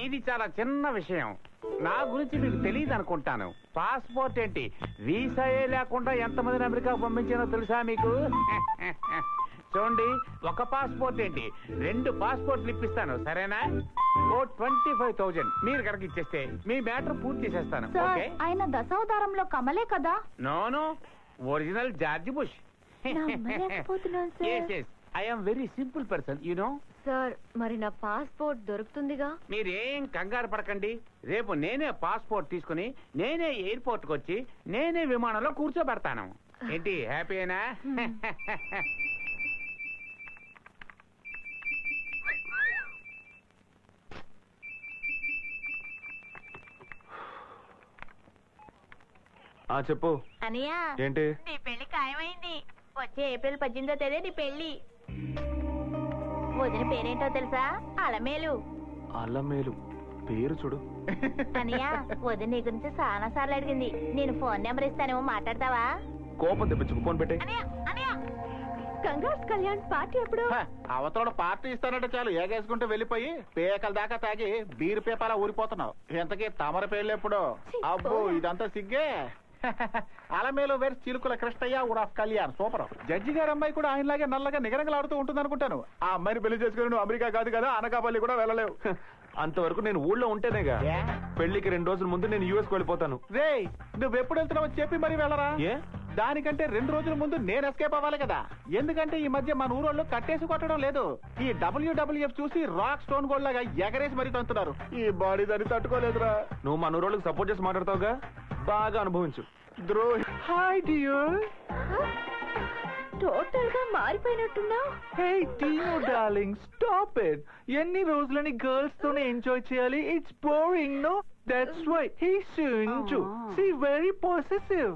ఇది చాలా చిన్న విషయం. నా గురించి మీకు తెలియదు అనుకుంటాను. పాస్పోర్ట్ ఏంటి, వీసాయే లేకుండా ఎంతమందిని అమెరికా పంపించానో తెలుసా మీకు? చూడండి, ఒక పాస్పోర్ట్ ఏంటి 2 పాస్పోర్ట్లు ఇప్పిస్తాను, సరేనా? 25,000 మీరు కనుక ఇచ్చేస్తే మీ మ్యాటర్ పూర్తి చేసేస్తాను. ఓకే? ఆయన దశావతారంలో కమలే కదా? No, original George Bush. I am very simple person, you know. Sir, మరి నా పాస్పోర్ట్ దొరుకుతుందిగా? మీరేం కంగారు పడకండి. రేపు నేనే పాస్పోర్ట్ తీసుకుని నేనే ఎయిర్పోర్ట్ కు వచ్చి నేనే విమానంలో కూర్చోబెడతాను. ఏంటి, హ్యాపీనా? చెప్పు అనియా. ఏంటి? నీ పెళ్లి ఖాయమైంది. వచ్చే ఏప్రిల్ 18వ తేదీ నీ పెళ్లి. వదిన పేరేంటో తెలుసా? అలమేలు. అల్లమేలు పేరు చూడు. అనియా, వదిన నీ గురించి చాలా సార్లు అడిగింది. నేను ఫోన్ నెంబర్ ఇస్తానేమో, మాట్లాడతావా? కోపం తెప్పించుకు, ఫోన్ పెట్టే. కంగ్రాట్స్ కళ్యాణ్, పార్టీ ఎప్పుడు? అవతల పార్టీ ఇస్తానంటే చాలు ఏగేసుకుంటూ వెళ్ళిపోయి పేకల దాకా తాగి బీరు పేపాలా ఊరిపోతున్నావు. ఎంతకీ తమర పేర్లు ఎప్పుడు? అబ్బో, ఇదంతా సిగ్గే. అలమేలు వేరు చిలుకుల కృష్ణయ్య ఊరాఫ్ కళ్యాణ్. సూపర్. జడ్జి గారి అమ్మాయి కూడా ఆయనలాగే నల్లగా నిగరగలాడుతూ ఉంటుంది అనుకుంటాను. ఆ అమ్మాయిని పెళ్లి చేసుకుని నువ్వు అమెరికా కాదు కదా, అనకాపల్లి కూడా వెళ్ళలేవు. అంతవరకు నేను ఊళ్ళో ఉంటేనేగా. పెళ్లికి 2 రోజుల ముందు నేను యూఎస్ వెళ్ళిపోతాను. రే, నువ్వెప్పుడు వెళ్తున్నావో చెప్పి మరి వెళ్ళరా? ఏ? దానికంటే 2 రోజుల ముందు నేను ఎస్కేప్ అవ్వాలి కదా. ఎందుకంటే ఈ మధ్య మన ఊరోళ్ళు కట్టేసి కొట్టడం లేదు. ఈ WWF చూసి రాక్ స్టోన్ గోల్డ్ లాగా ఎగరేసి మరీ తంతున్నారు. ఈ బాడీ దాన్ని తట్టుకోలేదురా. నువ్వు మన ఊరోళ్ళకి సపోర్ట్ చేసి మాట్లాడతావుగా, బాగా అనుభవించు. ద్రోహి. Hi dear. టోటల్ గా మారిపోయినట్టున్నా. హే టీనో డార్లింగ్, స్టాప్ ఇట్. ఎన్ని రోజులని గర్ల్స్ తోనే ఎంజాయ్ చేయాలి? It's boring, no? That's why he's so into. See, very possessive.